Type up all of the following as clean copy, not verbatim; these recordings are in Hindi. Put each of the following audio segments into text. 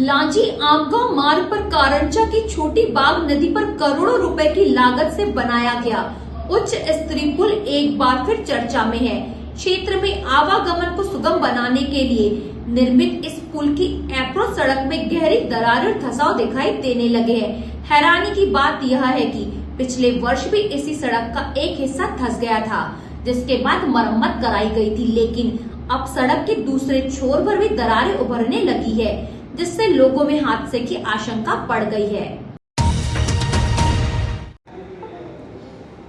लांजी आमगांव मार्ग पर कारंजा की छोटी बाग नदी पर करोड़ों रुपए की लागत से बनाया गया उच्च स्तरीय पुल एक बार फिर चर्चा में है। क्षेत्र में आवागमन को सुगम बनाने के लिए निर्मित इस पुल की अप्रोच सड़क में गहरी दरारें और धंसाव दिखाई देने लगे हैं। हैरानी की बात यह है कि पिछले वर्ष भी इसी सड़क का एक हिस्सा धंस गया था, जिसके बाद मरम्मत कराई गई थी, लेकिन अब सड़क के दूसरे छोर पर भी दरारें उभरने लगी है, जिससे लोगों में हादसे की आशंका बढ़ गई है।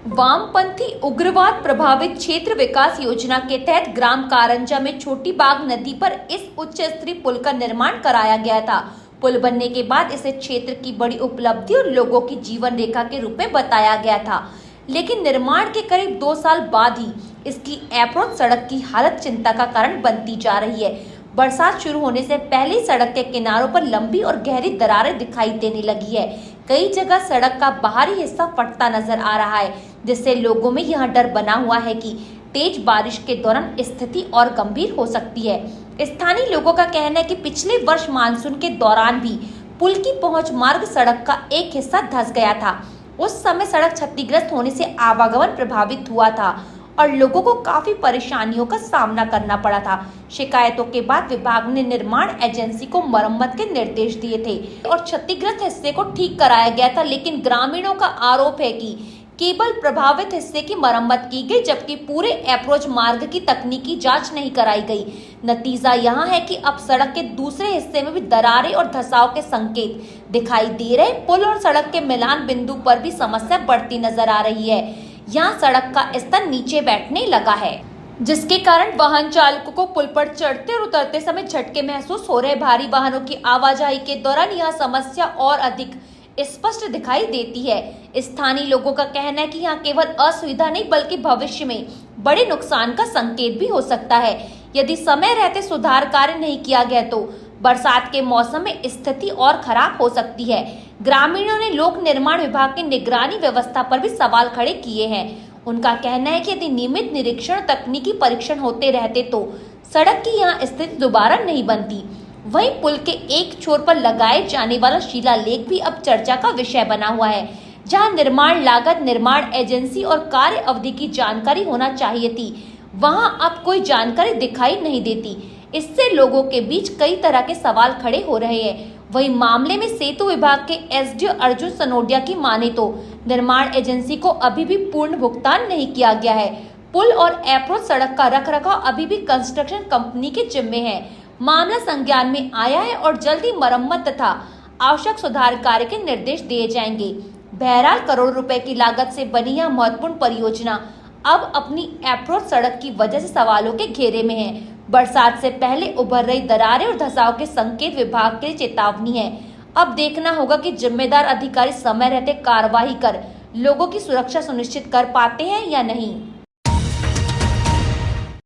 वामपंथी उग्रवाद प्रभावित क्षेत्र विकास योजना के तहत ग्राम कारंजा में छोटी बाग नदी पर इस उच्च स्तरीय पुल का निर्माण कराया गया था। पुल बनने के बाद इसे क्षेत्र की बड़ी उपलब्धि और लोगों की जीवन रेखा के रूप में बताया गया था, लेकिन निर्माण के करीब 2 साल बाद ही इसकी अप्रोच सड़क की हालत चिंता का कारण बनती जा रही है। बरसात शुरू होने से पहले ही सड़क के किनारों पर लंबी और गहरी दरारें दिखाई देने लगी है। कई जगह सड़क का बाहरी हिस्सा फटता नजर आ रहा है, जिससे लोगों में यह डर बना हुआ है कि तेज बारिश के दौरान स्थिति और गंभीर हो सकती है। स्थानीय लोगों का कहना है कि पिछले वर्ष मानसून के दौरान भी पुल की पहुंच मार्ग सड़क का एक हिस्सा धंस गया था। उस समय सड़क क्षतिग्रस्त होने से आवागमन प्रभावित हुआ था और लोगों को काफी परेशानियों का सामना करना पड़ा था। शिकायतों के बाद विभाग ने निर्माण एजेंसी को मरम्मत के निर्देश दिए थे और क्षतिग्रस्त हिस्से को ठीक कराया गया था, लेकिन ग्रामीणों का आरोप है कि केवल प्रभावित हिस्से की मरम्मत की गई, जबकि पूरे अप्रोच मार्ग की तकनीकी जांच नहीं कराई गई। नतीजा यहाँ है कि अब सड़क के दूसरे हिस्से में भी दरारें और धंसाव के संकेत दिखाई दे रहे। पुल और सड़क के मिलान बिंदु पर भी समस्या बढ़ती नजर आ रही है। यहाँ सड़क का स्तर नीचे बैठने लगा है, जिसके कारण वाहन चालकों को पुल पर चढ़ते और उतरते समय झटके महसूस हो रहे। भारी वाहनों की आवाजाही के दौरान यह समस्या और अधिक स्पष्ट दिखाई देती है। स्थानीय लोगों का कहना है कि यहाँ केवल असुविधा नहीं, बल्कि भविष्य में बड़े नुकसान का संकेत भी हो सकता है। यदि समय रहते सुधार कार्य नहीं किया गया तो बरसात के मौसम में स्थिति और खराब हो सकती है। ग्रामीणों ने लोक निर्माण विभाग की निगरानी व्यवस्था पर भी सवाल खड़े किए हैं। उनका कहना है कि यदि नियमित निरीक्षण तकनीकी परीक्षण होते रहते तो सड़क की यहाँ स्थिति दोबारा नहीं बनती। वहीं पुल के एक छोर पर लगाए जाने वाला शिलालेख भी अब चर्चा का विषय बना हुआ है, जहां निर्माण लागत, निर्माण एजेंसी और कार्य अवधि की जानकारी होना चाहिए थी, वहां अब कोई जानकारी दिखाई नहीं देती। इससे लोगों के बीच कई तरह के सवाल खड़े हो रहे हैं। वहीं मामले में सेतु विभाग के एसडीओ अर्जुन सनोडिया की माने तो निर्माण एजेंसी को अभी भी पूर्ण भुगतान नहीं किया गया है। पुल और अप्रोच सड़क का रखरखाव अभी भी कंस्ट्रक्शन कंपनी के जिम्मे है। मामला संज्ञान में आया है और जल्द ही मरम्मत तथा आवश्यक सुधार कार्य के निर्देश दिए जाएंगे। बहरहाल करोड़ों रुपए की लागत से बनी यह महत्वपूर्ण परियोजना अब अपनी अप्रोच सड़क की वजह से सवालों के घेरे में है। बरसात से पहले उभर रही दरारें और धंसाव के संकेत विभाग के लिए चेतावनी है। अब देखना होगा कि जिम्मेदार अधिकारी समय रहते कार्रवाई कर लोगों की सुरक्षा सुनिश्चित कर पाते हैं या नहीं।